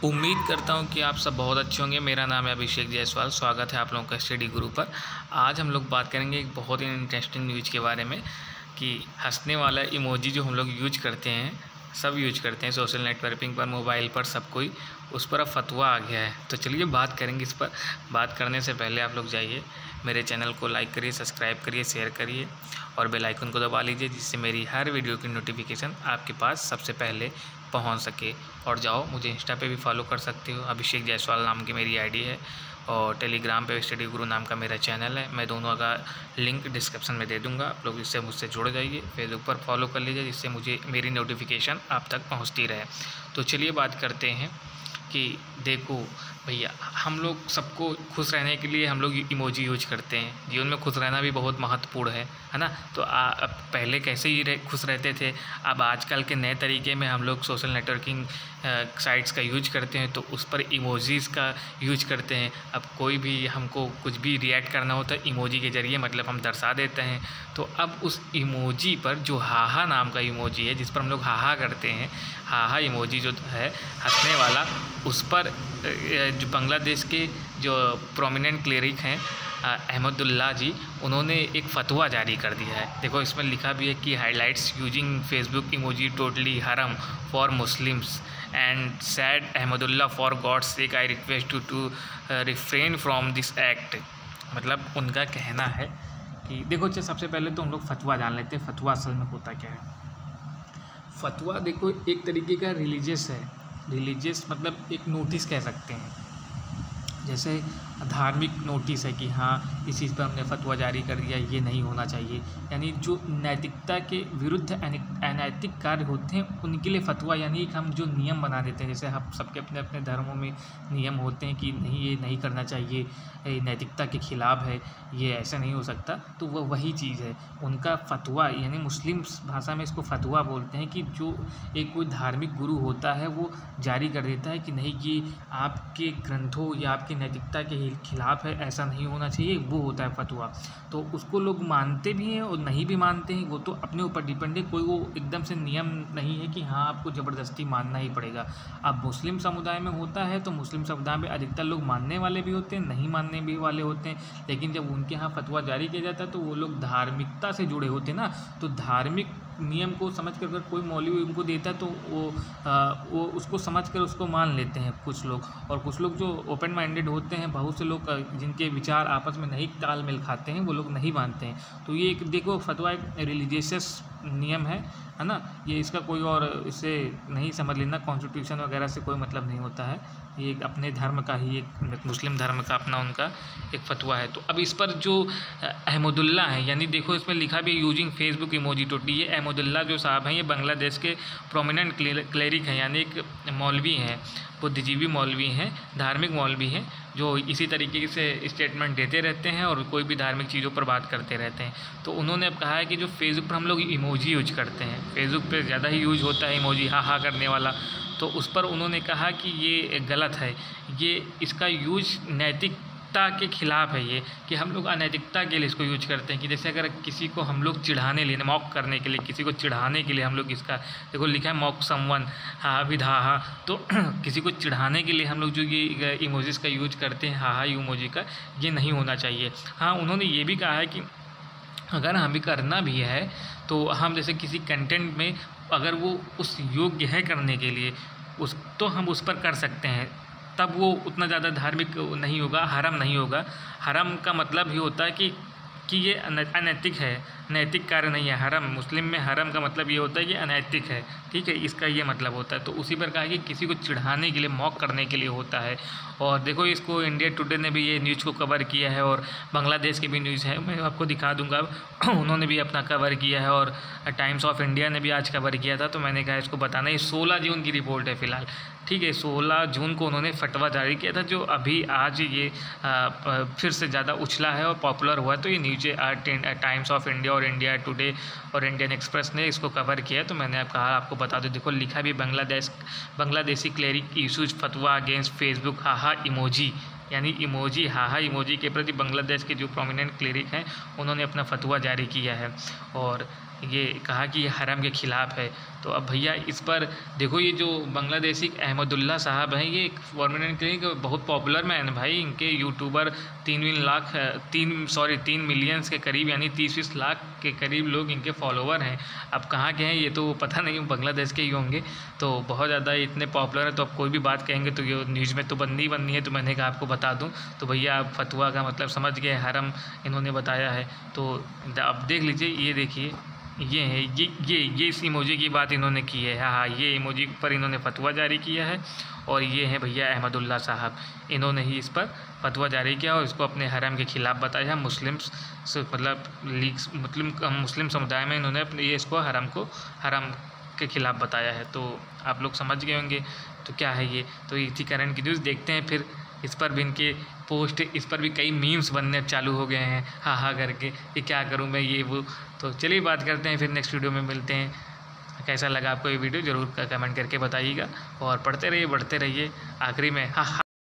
उम्मीद करता हूँ कि आप सब बहुत अच्छे होंगे। मेरा नाम है अभिषेक जायसवाल। स्वागत है आप लोगों का स्टडी गुरु पर। आज हम लोग बात करेंगे एक बहुत ही इंटरेस्टिंग न्यूज़ के बारे में कि हंसने वाला इमोजी जो हम लोग यूज करते हैं, सब यूज करते हैं सोशल नेटवर्किंग पर, मोबाइल पर, सब कोई उस पर अब फतवा आ गया है। तो चलिए बात करेंगे इस पर। बात करने से पहले आप लोग जाइए मेरे चैनल को लाइक करिए, सब्सक्राइब करिए, शेयर करिए और बेल आइकन को दबा लीजिए, जिससे मेरी हर वीडियो की नोटिफिकेशन आपके पास सबसे पहले पहुंच सके। और जाओ मुझे इंस्टा पे भी फॉलो कर सकते हो, अभिषेक जायसवाल नाम की मेरी आईडी है, और टेलीग्राम पे स्टडी गुरु नाम का मेरा चैनल है। मैं दोनों का लिंक डिस्क्रिप्शन में दे दूंगा, आप लोग इससे मुझसे जुड़ जाइए। फेसबुक पर फॉलो कर लीजिए, जिससे मुझे मेरी नोटिफिकेशन आप तक पहुंचती रहे। तो चलिए बात करते हैं कि देखो भैया, हम लोग सबको खुश रहने के लिए हम लोग इमोजी यूज करते हैं। जीवन में खुश रहना भी बहुत महत्वपूर्ण है ना। तो अब पहले कैसे ही खुश रहते थे, अब आजकल के नए तरीके में हम लोग सोशल नेटवर्किंग साइट्स का यूज करते हैं, तो उस पर इमोजीज़ का यूज करते हैं। अब कोई भी हमको कुछ भी रिएक्ट करना होता है इमोजी के ज़रिए, मतलब हम दर्शा देते हैं। तो अब उस इमोजी पर जो हाहा नाम का इमोजी है, जिस पर हम लोग हाहा करते हैं, हाहा इमोजी जो है हंसने वाला, उस पर जो बांग्लादेश के जो प्रोमिनेंट क्लेरिक हैं अहमदुल्ला जी, उन्होंने एक फतवा जारी कर दिया है। देखो इसमें लिखा भी है कि highlights using Facebook emoji totally हराम for Muslims and said Ahmadullah for God's sake I request to refrain from this act. मतलब उनका कहना है कि देखो सबसे पहले तो हम लोग फतवा जान लेते हैं, फतवा असल में होता क्या है। फतवा देखो एक तरीके का रिलीजियस है। रिलीजियस मतलब एक नोटिस कह सकते हैं, जैसे धार्मिक नोटिस है कि हाँ इस चीज़ पर हमने फतवा जारी कर दिया, ये नहीं होना चाहिए। यानी जो नैतिकता के विरुद्ध अनैतिक कार्य होते हैं उनके लिए फतवा, यानी हम जो नियम बना देते हैं, जैसे हम सबके अपने अपने धर्मों में नियम होते हैं कि नहीं ये नहीं करना चाहिए, नैतिकता के खिलाफ है, ये ऐसा नहीं हो सकता, तो वह वही चीज़ है उनका फतवा। यानी मुस्लिम भाषा में इसको फतवा बोलते हैं कि जो एक कोई धार्मिक गुरु होता है वो जारी कर देता है कि नहीं ये आपके ग्रंथों या आपकी नैतिकता के खिलाफ है, ऐसा नहीं होना चाहिए, वो होता है फतवा। तो उसको लोग मानते भी हैं और नहीं भी मानते हैं, वो तो अपने ऊपर डिपेंड है। कोई वो एकदम से नियम नहीं है कि हाँ आपको ज़बरदस्ती मानना ही पड़ेगा। अब मुस्लिम समुदाय में होता है तो मुस्लिम समुदाय में अधिकतर लोग मानने वाले भी होते हैं, नहीं मानने भी वाले होते हैं, लेकिन जब उनके यहाँ फतवा जारी किया जाता है तो वो लोग धार्मिकता से जुड़े होते हैं ना। तो धार्मिक नियम को समझ कर अगर कोई मौलवी उनको देता है तो वो उसको समझ कर उसको मान लेते हैं कुछ लोग। और कुछ लोग जो ओपन माइंडेड होते हैं, बहुत से लोग जिनके विचार आपस में नहीं तालमेल खाते हैं, वो लोग नहीं मानते हैं। तो ये एक देखो फतवा एक रिलीजियस नियम है ना। ये इसका कोई और इससे नहीं समझ लेना, कॉन्स्टिट्यूशन वगैरह से कोई मतलब नहीं होता है। ये एक अपने धर्म का ही, एक मुस्लिम धर्म का अपना उनका एक फतवा है। तो अब इस पर जो अहमदुल्ला है, यानी देखो इसमें लिखा भी यूजिंग फेसबुक इमोजी टोटली, ये अहमदुल्ला जो साहब हैं ये बांग्लादेश के प्रोमिनेंट क्लेरिक हैं, यानी एक मौलवी हैं, बुद्धिजीवी मौलवी हैं, धार्मिक मौलवी हैं, जो इसी तरीके से स्टेटमेंट देते रहते हैं और कोई भी धार्मिक चीज़ों पर बात करते रहते हैं। तो उन्होंने अब कहा है कि जो फेसबुक पर हम लोग इमोजी यूज करते हैं, फेसबुक पे ज़्यादा ही यूज होता है इमोजी हा करने वाला, तो उस पर उन्होंने कहा कि ये गलत है, ये इसका यूज नैतिकता के खिलाफ है। ये कि हम लोग अनैतिकता के लिए इसको यूज करते हैं, कि जैसे अगर किसी को हम लोग चिढ़ाने लिए, मॉक करने के लिए, किसी को चिढ़ाने के लिए हम लोग इसका देखो लिखा है मॉक समवन हा विद हा, तो किसी को चिढ़ाने के लिए हम लोग जो ये इमोजीज़ का यूज करते हैं, हा इमोजी का, ये नहीं होना चाहिए। हाँ, उन्होंने ये भी कहा है कि अगर हमें करना भी है तो हम जैसे किसी कंटेंट में अगर वो उस योग्य है करने के लिए तो हम उस पर कर सकते हैं, तब वो उतना ज़्यादा धार्मिक नहीं होगा, हराम नहीं होगा। हराम का मतलब ही होता है कि ये अनैतिक है, नैतिक कार्य नहीं है। हराम मुस्लिम में हराम का मतलब ये होता है कि अनैतिक है, ठीक है, इसका ये मतलब होता है। तो उसी पर कहा कि किसी को चिढ़ाने के लिए, मॉक करने के लिए होता है। और देखो इसको इंडिया टुडे ने भी ये न्यूज़ को कवर किया है, और बांग्लादेश की भी न्यूज़ है, मैं आपको दिखा दूंगा, उन्होंने भी अपना कवर किया है, और टाइम्स ऑफ इंडिया ने भी आज कवर किया था। तो मैंने कहा इसको बताना, ये 16 जून की रिपोर्ट है फ़िलहाल, ठीक है। 16 जून को उन्होंने फतवा जारी किया था, जो अभी आज ये फिर से ज़्यादा उछला है और पॉपुलर हुआ। तो ये न्यूज़ टाइम्स ऑफ इंडिया और इंडिया टुडे और इंडियन एक्सप्रेस ने इसको कवर किया है। तो मैंने आपको बता दूं, देखो लिखा भी बांग्लादेशी क्लेरिक इशूज फतवा अगेंस्ट फेसबुक हाहा इमोजी, यानी इमोजी हाहा इमोजी के प्रति बांग्लादेश के जो प्रोमिनेंट क्लेरिक हैं उन्होंने अपना फतवा जारी किया है। और ये कहा कि ये हरम के ख़िलाफ़ है। तो अब भैया इस पर देखो, ये जो बांग्लादेशी अहमदुल्ला साहब हैं, ये परमानेंट क्लिनिक बहुत पॉपुलर मैन है भाई। इनके यूट्यूबर 3 मिलियंस के करीब यानी 30-20 लाख के करीब लोग इनके फॉलोवर हैं। अब कहाँ के हैं ये तो पता नहीं, बांग्लादेश के ही होंगे। तो बहुत ज़्यादा इतने पॉपुलर है, तो अब कोई भी बात कहेंगे तो ये न्यूज़ में तो बननी है। तो मैंने कहा आपको बता दूँ। तो भैया आप फतवा का मतलब समझ गए, हरम इन्होंने बताया है। तो अब देख लीजिए, ये देखिए, ये है ये इस इमोजी की बात इन्होंने की है। हाँ, ये इमोजी पर इन्होंने फतवा जारी किया है। और ये है भैया अहमदुल्ला साहब, इन्होंने ही इस पर फतवा जारी किया और इसको अपने हरम के ख़िलाफ़ बताया। मुस्लिम मुस्लिम समुदाय में इन्होंने अपने ये इसको हरम के ख़िलाफ़ बताया है। तो आप लोग समझ गए होंगे तो क्या है ये। तो इसी करंट की न्यूज़ देखते हैं फिर। इस पर भी इनके पोस्ट, इस पर भी कई मीम्स बनने चालू हो गए हैं, हाँ करके कि क्या करूं मैं, ये वो। तो चलिए बात करते हैं, फिर नेक्स्ट वीडियो में मिलते हैं। कैसा लगा आपको ये वीडियो ज़रूर कमेंट करके बताइएगा और पढ़ते रहिए, बढ़ते रहिए। आखिरी में हाँ।